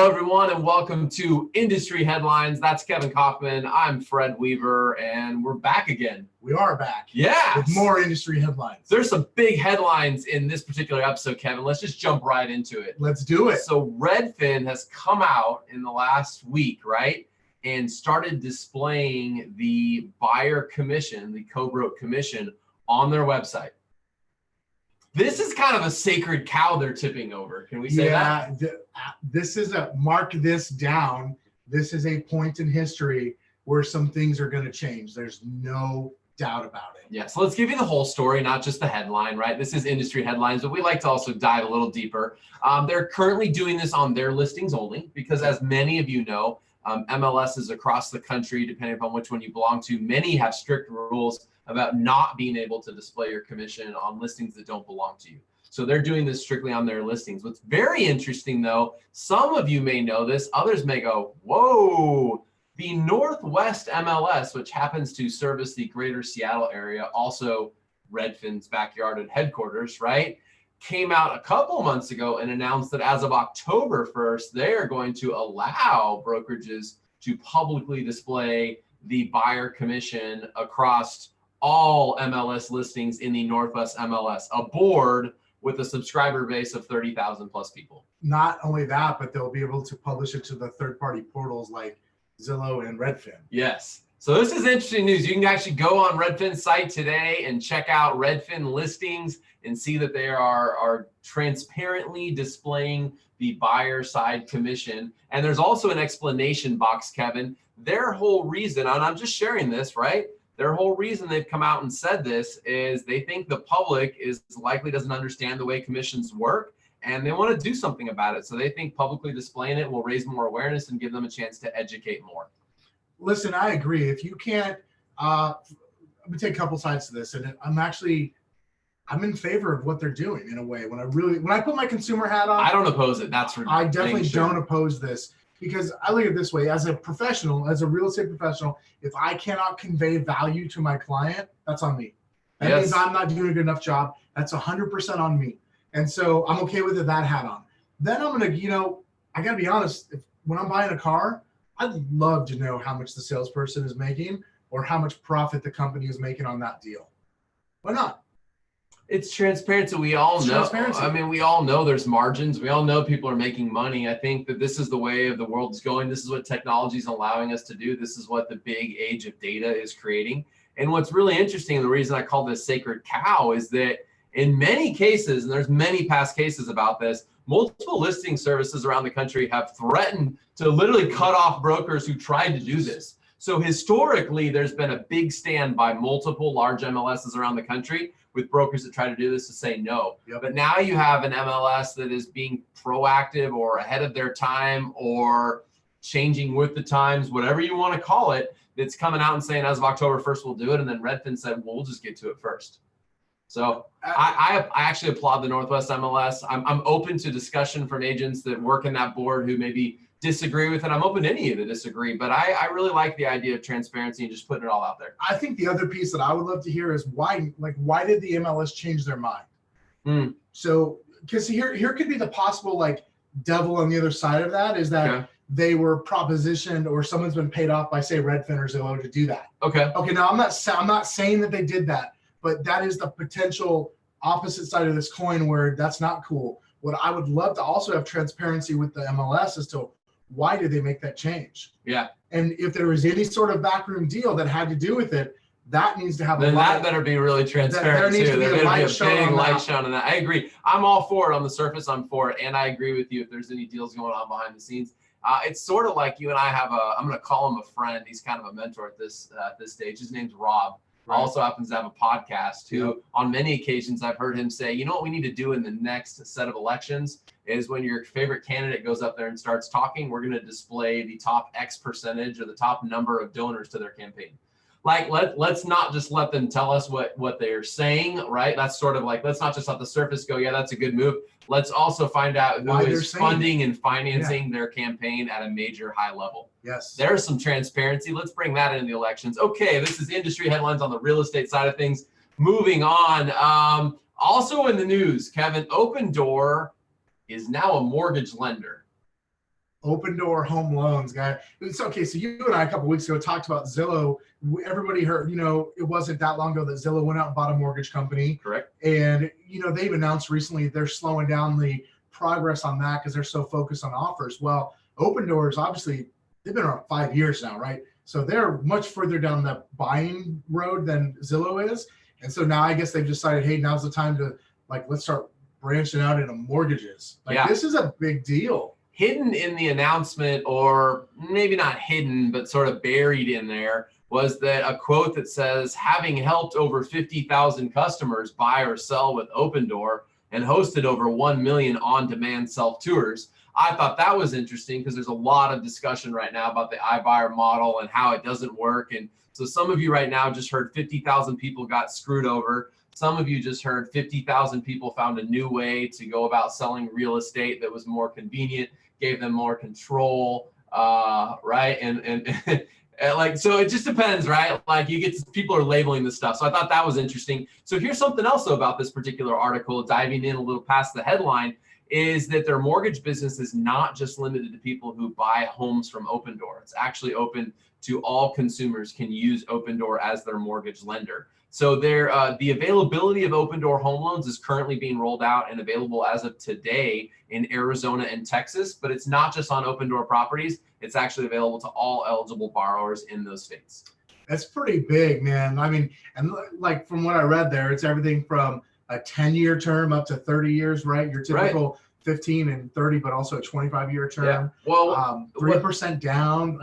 Hello, everyone, and welcome to Industry Headlines. That's Kevin Kaufman. I'm Fred Weaver, and we're back again. We are back. Yeah. With more industry headlines. There's some big headlines in this particular episode, Kevin. Let's just jump right into it. Let's do it. So Redfin has come out in the last week, right, and started displaying the buyer commission, the co-broke commission, on their website. This is kind of a sacred cow they're tipping over. Can we say that? This is mark this down. This is a point in history where some things are going to change. There's no doubt about it. Yeah, so let's give you the whole story, not just the headline, right? This is industry headlines, but we like to also dive a little deeper. They're currently doing this on their listings only because, as many of you know, MLSs across the country, depending upon which one you belong to, many have strict rules about not being able to display your commission on listings that don't belong to you. So they're doing this strictly on their listings. What's very interesting, though, some of you may know this, others may go, whoa, the Northwest MLS, which happens to service the greater Seattle area, also Redfin's backyard and headquarters, right, came out a couple months ago and announced that as of October 1st, they are going to allow brokerages to publicly display the buyer commission across all MLS listings in the Northwest MLS, a board with a subscriber base of 30,000 plus people. Not only that, but they'll be able to publish it to the third-party portals like Zillow and Redfin. Yes. So this is interesting news. You can actually go on Redfin's site today and check out Redfin listings and see that they are transparently displaying the buyer side commission. And there's also an explanation box, Kevin. Their whole reason, and I'm just sharing this, right? Their whole reason they've come out and said this is they think the public is likely doesn't understand the way commissions work, and they want to do something about it. So they think publicly displaying it will raise more awareness and give them a chance to educate more. Listen, I agree. If you can't, let me take a couple sides to this, and I'm in favor of what they're doing in a way. When I put my consumer hat on, I don't oppose it. I definitely don't oppose this. Because I look at it this way, as a professional, as a real estate professional, if I cannot convey value to my client, that's on me. That means I'm not doing a good enough job. That's 100% on me. And so I'm okay with that hat on. Then I'm going to, I got to be honest, when I'm buying a car, I'd love to know how much the salesperson is making or how much profit the company is making on that deal. Why not? It's transparency. We all know. I mean, we all know there's margins. We all know people are making money. I think that this is the way of the world is going. This is what technology is allowing us to do. This is what the big age of data is creating. And what's really interesting, and the reason I call this sacred cow, is that in many cases, and there's many past cases about this, multiple listing services around the country have threatened to literally cut off brokers who tried to do this. So historically, there's been a big stand by multiple large MLSs around the country with brokers that try to do this to say no. Yep. But now you have an MLS that is being proactive or ahead of their time or changing with the times, whatever you want to call it, that's coming out and saying as of October 1st, we'll do it. And then Redfin said, well, we'll just get to it first. So I actually applaud the Northwest MLS. I'm open to discussion from agents that work in that board who maybe disagree with it. I'm open to any of you to disagree, but I really like the idea of transparency and just putting it all out there. I think the other piece that I would love to hear is why did the MLS change their mind? So, because here could be the possible devil on the other side of that is that they were propositioned or someone's been paid off by, say, Redfin or Zillow to do that. Okay. Now I'm not saying that they did that, but that is the potential opposite side of this coin where that's not cool. What I would love to also have transparency with the MLS as to why did they make that change? Yeah. And if there was any sort of backroom deal that had to do with it, that needs to have then that better be really transparent too. There better be a big light shown on that. I agree. I'm all for it on the surface. I'm for it. And I agree with you if there's any deals going on behind the scenes. It's sort of like you and I have I'm going to call him a friend. He's kind of a mentor at this stage. His name's Rob. Right. Also happens to have a podcast who on many occasions I've heard him say, you know what we need to do in the next set of elections is when your favorite candidate goes up there and starts talking, we're going to display the top X percentage or the top number of donors to their campaign. Like, let's not just let them tell us what they're saying, right? That's sort of like, let's not just let the surface go, yeah, that's a good move. Let's also find out who is funding and financing their campaign at a major high level. Yes. There's some transparency. Let's bring that into the elections. Okay, this is industry headlines on the real estate side of things. Moving on. Also in the news, Kevin, Opendoor is now a mortgage lender. Opendoor Home Loans, guy. It's okay. So you and I a couple weeks ago talked about Zillow. Everybody heard, it wasn't that long ago that Zillow went out and bought a mortgage company. Correct. And, they've announced recently they're slowing down the progress on that because they're so focused on offers. Well, Opendoor is obviously, they've been around 5 years now, right? So they're much further down the buying road than Zillow is. And so now I guess they've decided, hey, now's the time to let's start branching out into mortgages. This is a big deal. Hidden in the announcement, or maybe not hidden, but sort of buried in there, was that a quote that says, having helped over 50,000 customers buy or sell with Opendoor and hosted over 1 million on-demand self-tours. I thought that was interesting because there's a lot of discussion right now about the iBuyer model and how it doesn't work. And so some of you right now just heard 50,000 people got screwed over. Some of you just heard 50,000 people found a new way to go about selling real estate that was more convenient, gave them more control, right? And so it just depends, right? People are labeling this stuff. So I thought that was interesting. So here's something else about this particular article, diving in a little past the headline, is that their mortgage business is not just limited to people who buy homes from Opendoor. It's actually open to all consumers can use Opendoor as their mortgage lender. So the availability of Opendoor Home Loans is currently being rolled out and available as of today in Arizona and Texas, but it's not just on Opendoor properties. It's actually available to all eligible borrowers in those states. That's pretty big, man. I mean, and from what I read there, it's everything from a 10-year term up to 30 years, right? Your typical 15 and 30, but also a 25-year term. Yeah. Well, 3% down.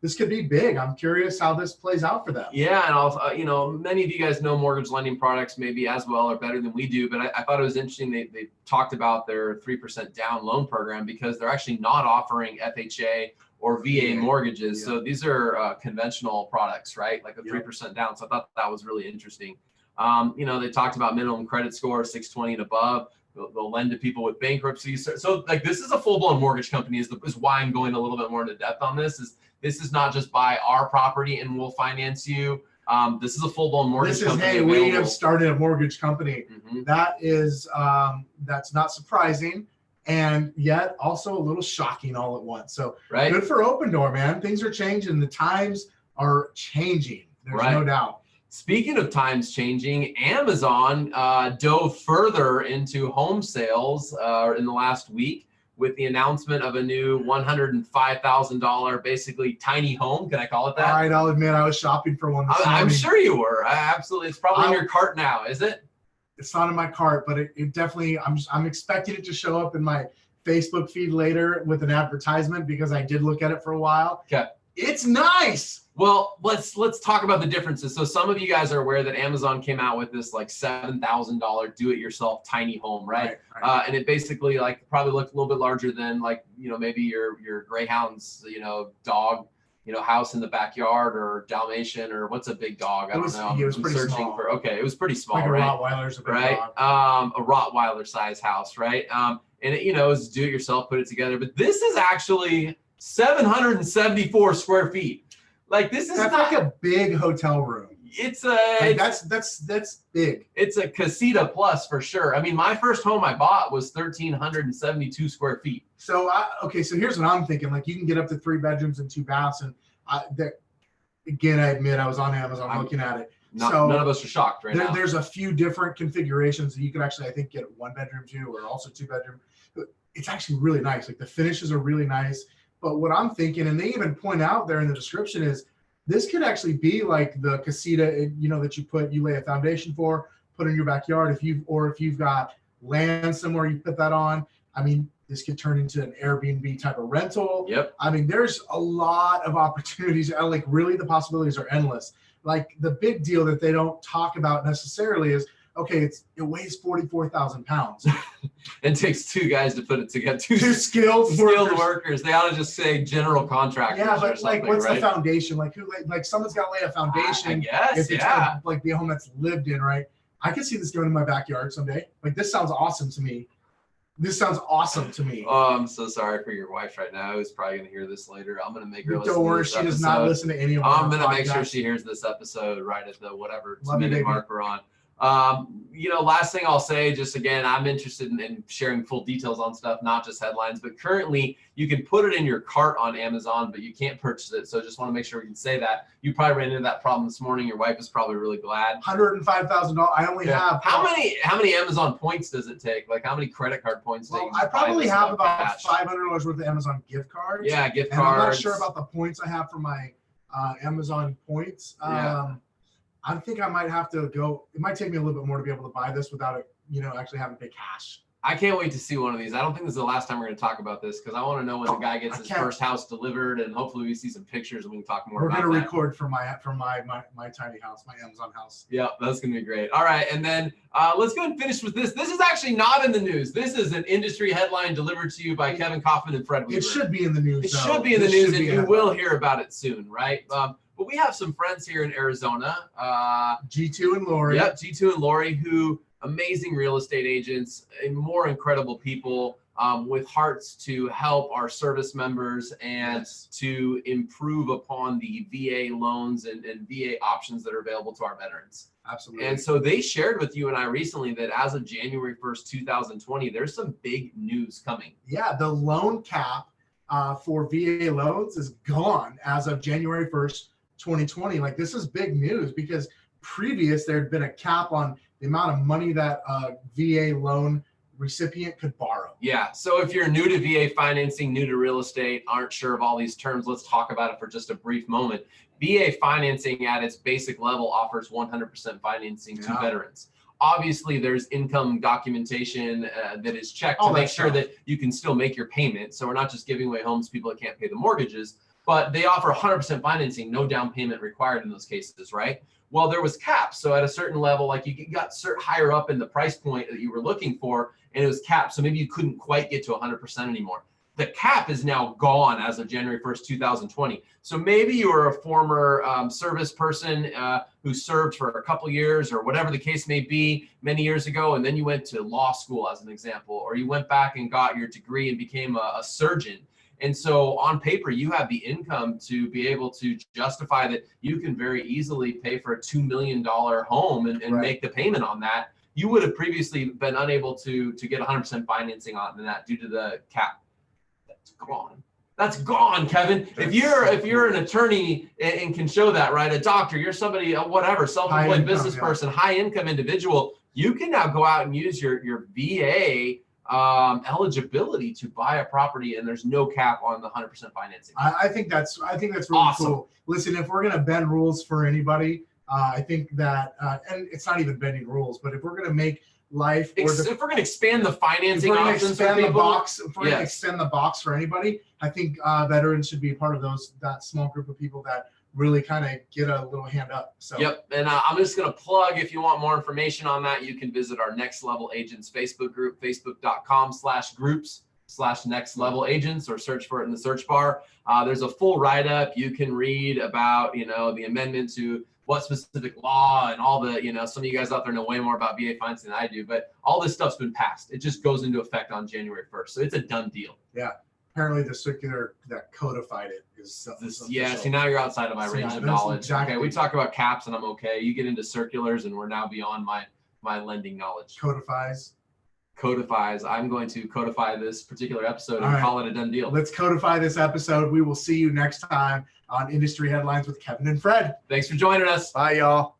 This could be big. I'm curious how this plays out for them. Yeah, and also, many of you guys know mortgage lending products maybe as well or better than we do, but I thought it was interesting they talked about their 3% down loan program because they're actually not offering FHA or VA mortgages. Yeah. So these are conventional products, right? Like a 3% down. So I thought that was really interesting. They talked about minimum credit score, 620 and above. They'll lend to people with bankruptcy. So this is a full-blown mortgage company is why I'm going a little bit more into depth on this. This is not just buy our property and we'll finance you. This is a full-blown mortgage company. Hey, we have started a mortgage company. Mm-hmm. That is, that's not surprising. And yet also a little shocking all at once. So good for Opendoor, man. Things are changing. The times are changing. There's no doubt. Speaking of times changing, Amazon dove further into home sales in the last week with the announcement of a new $105,000 basically tiny home. Can I call it that? All right, I'll admit I was shopping for one this morning. I'm sure you were. Absolutely. It's probably in your cart now, is it? It's not in my cart, but it definitely, I'm expecting it to show up in my Facebook feed later with an advertisement because I did look at it for a while. Okay. It's nice. Well, let's talk about the differences. So some of you guys are aware that Amazon came out with this $7,000 do-it-yourself tiny home, right? And it basically probably looked a little bit larger than maybe your Greyhound's dog house in the backyard or Dalmatian or what's a big dog? I don't know. It was pretty small. It was pretty small, like right? A Rottweiler's a big dog. A Rottweiler size house, right? And it is do it yourself, put it together. But this is actually 774 square feet. That's like a big hotel room. It's that's big. It's a Casita plus for sure. I mean, my first home I bought was 1,372 square feet. So so here's what I'm thinking. You can get up to 3 bedrooms and 2 baths, and again, I admit I was on Amazon looking at it. None of us are shocked now. There's a few different configurations that you could actually, I think, get 1 bedroom too, or also 2 bedroom. It's actually really nice. The finishes are really nice. But what I'm thinking, and they even point out there in the description, is this could actually be like the Casita, that you lay a foundation for, put in your backyard. If you've got land somewhere, you put that on. I mean, this could turn into an Airbnb type of rental. Yep. I mean, there's a lot of opportunities. Really, the possibilities are endless. The big deal that they don't talk about necessarily is, okay, it weighs 44,000 pounds. It takes 2 guys to put it together. 2 skilled workers. They ought to just say general contractors. Yeah, but what's the foundation? Someone's got to lay a foundation. I guess, if it's gonna, be a home that's lived in, right? I could see this going in my backyard someday. This sounds awesome to me. Oh, I'm so sorry for your wife right now. Who's probably gonna hear this later. I'm gonna make her listen. Don't worry, she does not listen to any of our I'm gonna make sure she hears this episode right at the whatever minute mark we're on. Last thing I'll say, just again, I'm interested in sharing full details on stuff, not just headlines, but currently you can put it in your cart on Amazon, but you can't purchase it. So just want to make sure we can say that. You probably ran into that problem this morning. Your wife is probably really glad. $105,000. I only have. How many Amazon points does it take? Like how many credit card points? Well, I probably have about $500 worth of Amazon gift cards. Yeah, gift and cards. I'm not sure about the points I have for my Amazon points. I think I might have to go. It might take me a little bit more to be able to buy this without it, actually having to pay cash. I can't wait to see one of these. I don't think this is the last time we're going to talk about this because I want to know when the guy gets his first house delivered, and hopefully we see some pictures and we can talk more about that. We're going to record from my tiny house, my Amazon house. Yeah, that's going to be great. All right, and then let's go and finish with this. This is actually not in the news. This is an industry headline delivered to you by Kevin Kaufman and Fred Weaver. It should be in the news. It should be in the news, and you will hear about it soon, right? But we have some friends here in Arizona. G2 and Lori. Yep, G2 and Lori, who amazing real estate agents and more incredible people with hearts to help our service members and to improve upon the VA loans and VA options that are available to our veterans. Absolutely. And so they shared with you and I recently that as of January 1st, 2020, there's some big news coming. Yeah, the loan cap for VA loans is gone as of January 1st, 2020. Like, this is big news because previous there had been a cap on the amount of money that a VA loan recipient could borrow. Yeah. So if you're new to VA financing, new to real estate, aren't sure of all these terms, let's talk about it for just a brief moment. VA financing at its basic level offers 100% financing to veterans. Obviously, there's income documentation that is checked to make sure that you can still make your payment. So we're not just giving away homes to people that can't pay the mortgages, but they offer 100% financing, no down payment required in those cases, right? Well, there was caps. So at a certain level, like you got higher up in the price point that you were looking for, and it was capped. So maybe you couldn't quite get to 100% anymore. The cap is now gone as of January 1st, 2020. So maybe you were a former service person who served for a couple years or whatever the case may be many years ago, and then you went to law school as an example, or you went back and got your degree and became a surgeon. And so on paper, you have the income to be able to justify that you can very easily pay for a $2 million home and make the payment on that. You would have previously been unable to get 100% financing on that due to the cap. That's gone. That's gone, Kevin. If you're an attorney and can show that, right? A doctor, you're somebody, whatever, self-employed business person, high income individual, you can now go out and use your VA eligibility to buy a property, and there's no cap on the 100% financing. I think that's really awesome. Cool. Listen, if we're gonna bend rules for anybody, I think that, and it's not even bending rules, but if we're gonna make life, if we're gonna expand the financing options for people, if we're gonna extend the box for anybody, I think veterans should be part of that small group of people that really kind of get a little hand up. So yep. And I'm just going to plug, if you want more information on that, you can visit our Next Level Agents Facebook group, facebook.com/groups/Next Level Agents, or search for it in the search bar. There's a full write-up. You can read about, the amendment to what specific law and all the, some of you guys out there know way more about VA financing than I do, but all this stuff's been passed. It just goes into effect on January 1st. So it's a done deal. Yeah. Apparently the circular that codified it is see, now you're outside of my range of knowledge. Exactly. Okay, we talk about caps and I'm okay. You get into circulars and we're now beyond my lending knowledge. Codifies. I'm going to codify this particular episode and call it a done deal. Let's codify this episode. We will see you next time on Industry Headlines with Kevin and Fred. Thanks for joining us. Bye, y'all.